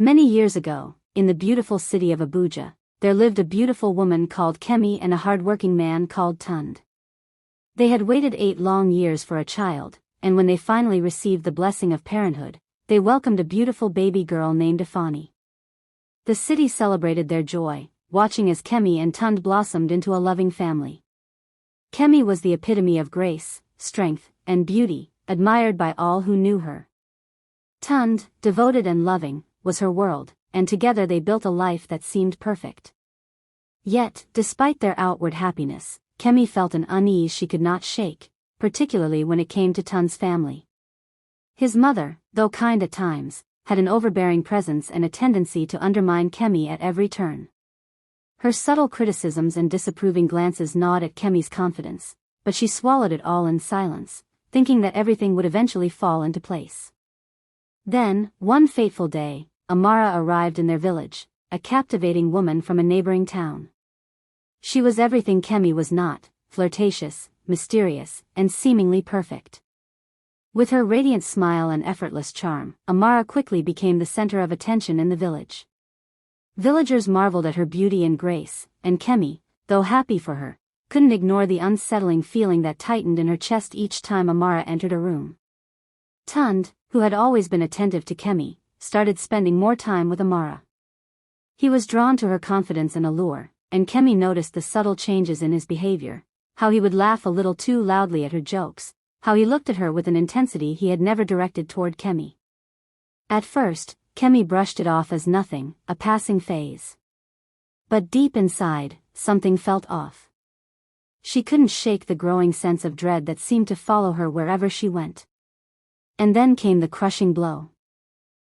Many years ago, in the beautiful city of Abuja, there lived a beautiful woman called Kemi and a hard-working man called Tund. They had waited 8 long years for a child, and when they finally received the blessing of parenthood, they welcomed a beautiful baby girl named Ifani. The city celebrated their joy, watching as Kemi and Tund blossomed into a loving family. Kemi was the epitome of grace, strength, and beauty, admired by all who knew her. Tund, devoted and loving, was her world, and together they built a life that seemed perfect. Yet, despite their outward happiness, Kemi felt an unease she could not shake, particularly when it came to Tund's family. His mother, though kind at times, had an overbearing presence and a tendency to undermine Kemi at every turn. Her subtle criticisms and disapproving glances gnawed at Kemi's confidence, but she swallowed it all in silence, thinking that everything would eventually fall into place. Then, one fateful day, Amara arrived in their village, a captivating woman from a neighboring town. She was everything Kemi was not: flirtatious, mysterious, and seemingly perfect. With her radiant smile and effortless charm, Amara quickly became the center of attention in the village. Villagers marveled at her beauty and grace, and Kemi, though happy for her, couldn't ignore the unsettling feeling that tightened in her chest each time Amara entered a room. Tund, who had always been attentive to Kemi, started spending more time with Amara. He was drawn to her confidence and allure, and Kemi noticed the subtle changes in his behavior, how he would laugh a little too loudly at her jokes, how he looked at her with an intensity he had never directed toward Kemi. At first, Kemi brushed it off as nothing, a passing phase. But deep inside, something felt off. She couldn't shake the growing sense of dread that seemed to follow her wherever she went. And then came the crushing blow.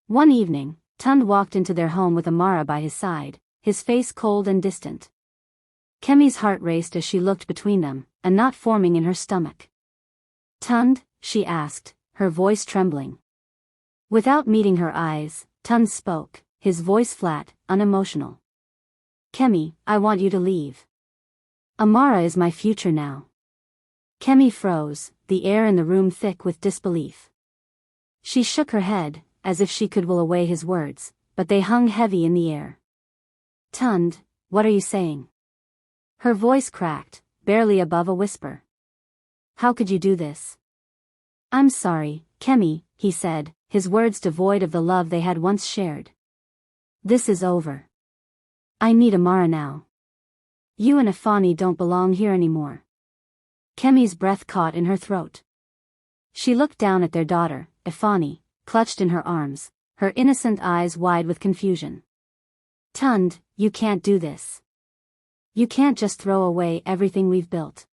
One evening, Tund walked into their home with Amara by his side, his face cold and distant. Kemi's heart raced as she looked between them, a knot forming in her stomach. "Tund?" she asked, her voice trembling. Without meeting her eyes, Tund spoke, his voice flat, unemotional. "Kemi, I want you to leave. Amara is my future now." Kemi froze, the air in the room thick with disbelief. She shook her head, as if she could will away his words, but they hung heavy in the air. "Tund, what are you saying?" Her voice cracked, barely above a whisper. "How could you do this?" "I'm sorry, Kemi," he said, his words devoid of the love they had once shared. "This is over. I need Amara now. You and Ifani don't belong here anymore." Kemi's breath caught in her throat. She looked down at their daughter, Ifani, clutched in her arms, her innocent eyes wide with confusion. "Tund, you can't do this. You can't just throw away everything we've built."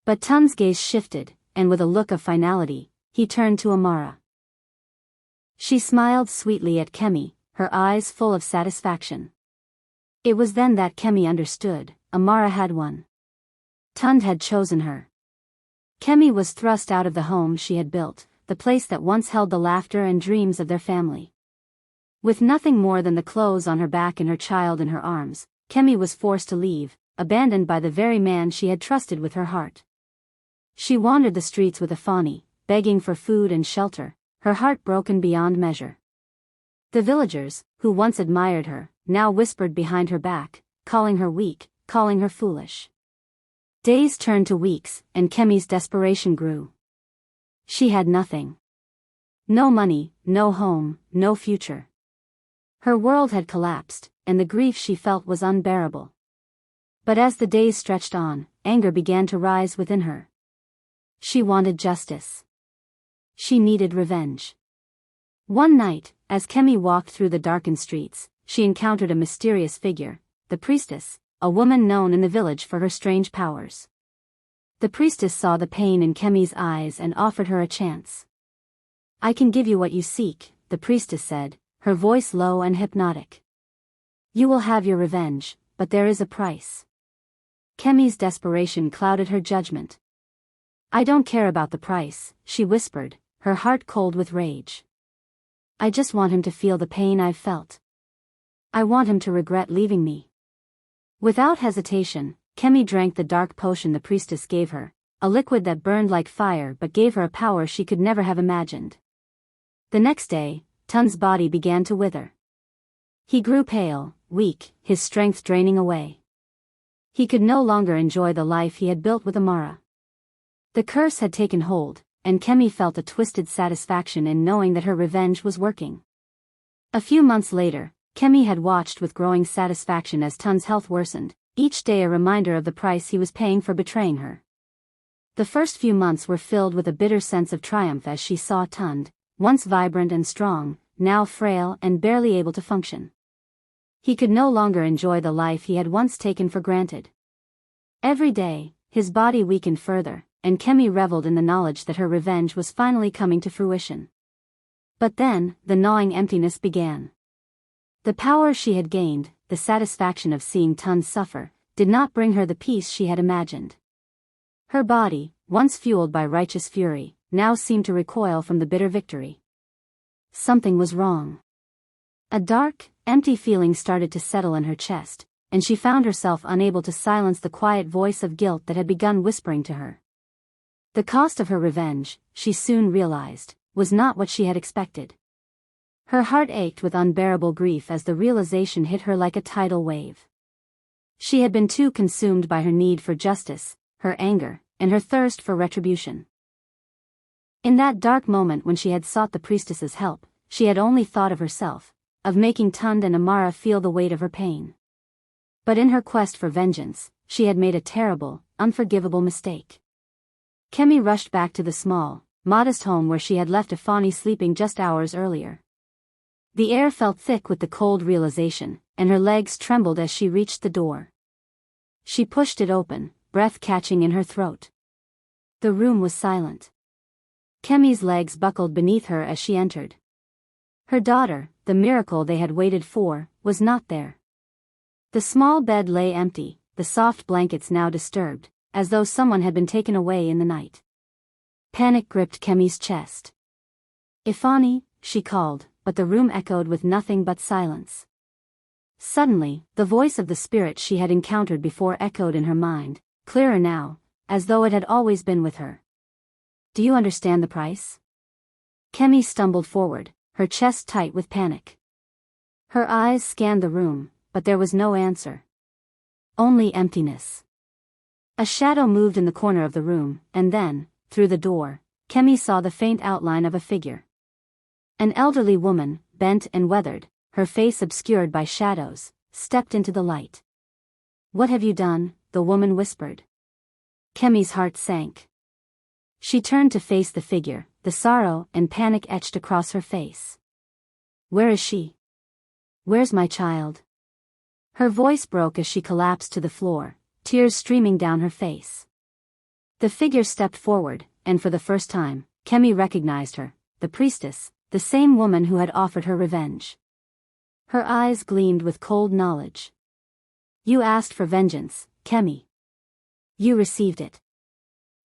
But Tund's gaze shifted, and with a look of finality, he turned to Amara. She smiled sweetly at Kemi, her eyes full of satisfaction. It was then that Kemi understood: Amara had won. Tund had chosen her. Kemi was thrust out of the home she had built, the place that once held the laughter and dreams of their family. With nothing more than the clothes on her back and her child in her arms, Kemi was forced to leave, abandoned by the very man she had trusted with her heart. She wandered the streets with Ifani, begging for food and shelter, her heart broken beyond measure. The villagers, who once admired her, now whispered behind her back, calling her weak, calling her foolish. Days turned to weeks, and Kemi's desperation grew. She had nothing. No money, no home, no future. Her world had collapsed, and the grief she felt was unbearable. But as the days stretched on, anger began to rise within her. She wanted justice. She needed revenge. One night, as Kemi walked through the darkened streets, she encountered a mysterious figure, the priestess, a woman known in the village for her strange powers. The priestess saw the pain in Kemi's eyes and offered her a chance. "I can give you what you seek," the priestess said, her voice low and hypnotic. "You will have your revenge, but there is a price." Kemi's desperation clouded her judgment. "I don't care about the price," she whispered, her heart cold with rage. "I just want him to feel the pain I've felt. I want him to regret leaving me." Without hesitation, Kemi drank the dark potion the priestess gave her, a liquid that burned like fire but gave her a power she could never have imagined. The next day, Tund's body began to wither. He grew pale, weak, his strength draining away. He could no longer enjoy the life he had built with Amara. The curse had taken hold, and Kemi felt a twisted satisfaction in knowing that her revenge was working. A few months later, Kemi had watched with growing satisfaction as Tun's health worsened, each day a reminder of the price he was paying for betraying her. The first few months were filled with a bitter sense of triumph as she saw Tund, once vibrant and strong, now frail and barely able to function. He could no longer enjoy the life he had once taken for granted. Every day, his body weakened further, and Kemi reveled in the knowledge that her revenge was finally coming to fruition. But then, the gnawing emptiness began. The power she had gained, the satisfaction of seeing Tund suffer, did not bring her the peace she had imagined. Her body, once fueled by righteous fury, now seemed to recoil from the bitter victory. Something was wrong. A dark, empty feeling started to settle in her chest, and she found herself unable to silence the quiet voice of guilt that had begun whispering to her. The cost of her revenge, she soon realized, was not what she had expected. Her heart ached with unbearable grief as the realization hit her like a tidal wave. She had been too consumed by her need for justice, her anger, and her thirst for retribution. In that dark moment when she had sought the priestess's help, she had only thought of herself, of making Tund and Amara feel the weight of her pain. But in her quest for vengeance, she had made a terrible, unforgivable mistake. Kemi rushed back to the small, modest home where she had left Ifani sleeping just hours earlier. The air felt thick with the cold realization, and her legs trembled as she reached the door. She pushed it open, breath catching in her throat. The room was silent. Kemi's legs buckled beneath her as she entered. Her daughter, the miracle they had waited for, was not there. The small bed lay empty, the soft blankets now disturbed, as though someone had been taken away in the night. Panic gripped Kemi's chest. "Ifani," she called, but the room echoed with nothing but silence. Suddenly, the voice of the spirit she had encountered before echoed in her mind, clearer now, as though it had always been with her. "Do you understand the price?" Kemi stumbled forward, her chest tight with panic. Her eyes scanned the room, but there was no answer. Only emptiness. A shadow moved in the corner of the room, and then, through the door, Kemi saw the faint outline of a figure. An elderly woman, bent and weathered, her face obscured by shadows, stepped into the light. "What have you done?" the woman whispered. Kemi's heart sank. She turned to face the figure, the sorrow and panic etched across her face. "Where is she? Where's my child?" Her voice broke as she collapsed to the floor, tears streaming down her face. The figure stepped forward, and for the first time, Kemi recognized her, the priestess, the same woman who had offered her revenge. Her eyes gleamed with cold knowledge. "You asked for vengeance, Kemi. You received it.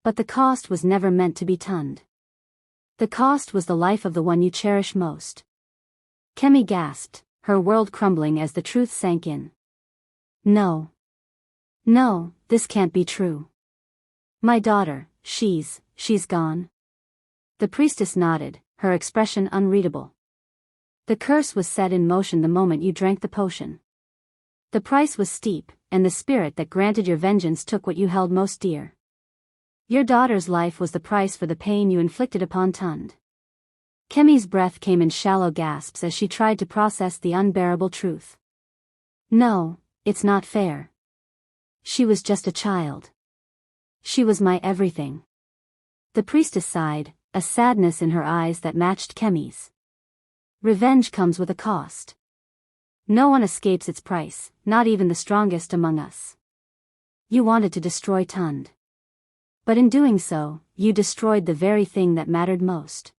But the cost was never meant to be Tund. The cost was the life of the one you cherish most." Kemi gasped, her world crumbling as the truth sank in. "No. No, this can't be true. My daughter, she's gone." The priestess nodded, her expression unreadable. "The curse was set in motion the moment you drank the potion. The price was steep, and the spirit that granted your vengeance took what you held most dear. Your daughter's life was the price for the pain you inflicted upon Tund." Kemi's breath came in shallow gasps as she tried to process the unbearable truth. "No, it's not fair. She was just a child. She was my everything." The priestess sighed, a sadness in her eyes that matched Kemi's. "Revenge comes with a cost. No one escapes its price, not even the strongest among us. You wanted to destroy Tund. But in doing so, you destroyed the very thing that mattered most."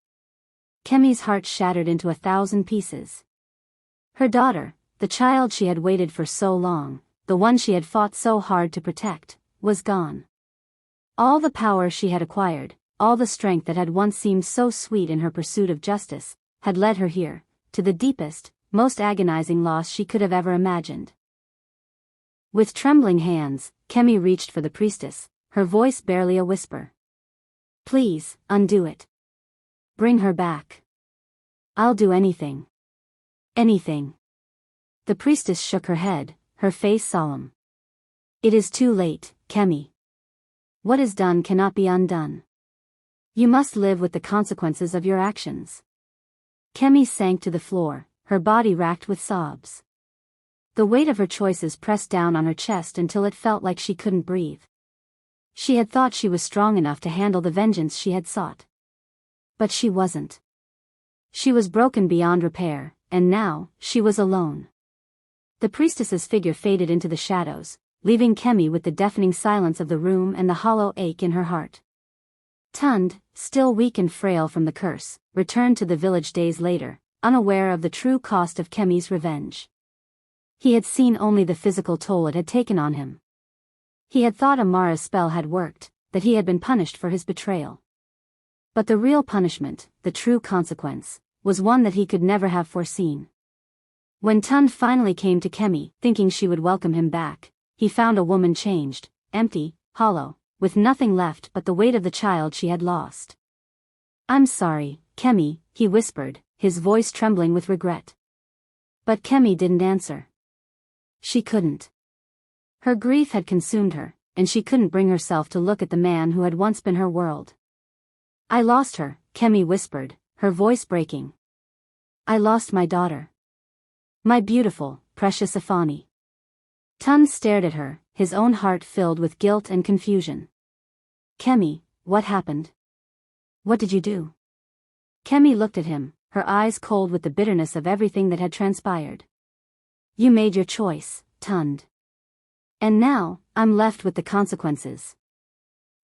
Kemi's heart shattered into 1,000 pieces. Her daughter, the child she had waited for so long, the one she had fought so hard to protect, was gone. All the power she had acquired, all the strength that had once seemed so sweet in her pursuit of justice, had led her here, to the deepest, most agonizing loss she could have ever imagined. With trembling hands, Kemi reached for the priestess, her voice barely a whisper. "Please, undo it. Bring her back. I'll do anything. Anything." The priestess shook her head, her face solemn. It is too late, Kemi. What is done cannot be undone. You must live with the consequences of your actions. Kemi sank to the floor, her body racked with sobs. The weight of her choices pressed down on her chest until it felt like she couldn't breathe. She had thought she was strong enough to handle the vengeance she had sought. But she wasn't. She was broken beyond repair, and now, she was alone. The priestess's figure faded into the shadows, leaving Kemi with the deafening silence of the room and the hollow ache in her heart. Tund, still weak and frail from the curse, returned to the village days later, unaware of the true cost of Kemi's revenge. He had seen only the physical toll it had taken on him. He had thought Amara's spell had worked, that he had been punished for his betrayal. But the real punishment, the true consequence, was one that he could never have foreseen. When Tund finally came to Kemi, thinking she would welcome him back, he found a woman changed, empty, hollow, with nothing left but the weight of the child she had lost. I'm sorry, Kemi, he whispered, his voice trembling with regret. But Kemi didn't answer. She couldn't. Her grief had consumed her, and she couldn't bring herself to look at the man who had once been her world. I lost her, Kemi whispered, her voice breaking. I lost my daughter. My beautiful, precious Afani. Tund stared at her, his own heart filled with guilt and confusion. Kemi, what happened? What did you do? Kemi looked at him, her eyes cold with the bitterness of everything that had transpired. You made your choice, Tund. And now, I'm left with the consequences.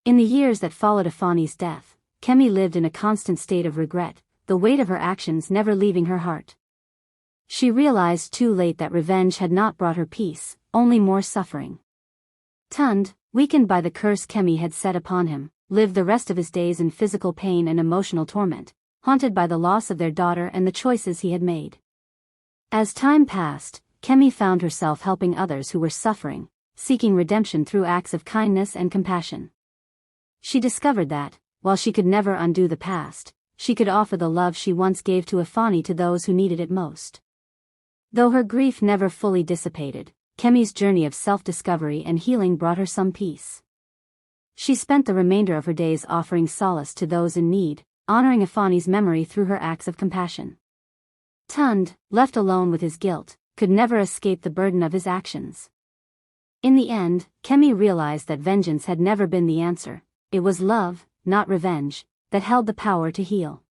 In the years that followed Afani's death, Kemi lived in a constant state of regret, the weight of her actions never leaving her heart. She realized too late that revenge had not brought her peace, only more suffering. Tund, weakened by the curse Kemi had set upon him, lived the rest of his days in physical pain and emotional torment, haunted by the loss of their daughter and the choices he had made. As time passed, Kemi found herself helping others who were suffering, seeking redemption through acts of kindness and compassion. She discovered that, while she could never undo the past, she could offer the love she once gave to Afani to those who needed it most. Though her grief never fully dissipated, Kemi's journey of self-discovery and healing brought her some peace. She spent the remainder of her days offering solace to those in need, honoring Afani's memory through her acts of compassion. Tund, left alone with his guilt, could never escape the burden of his actions. In the end, Kemi realized that vengeance had never been the answer. It was love, not revenge, that held the power to heal.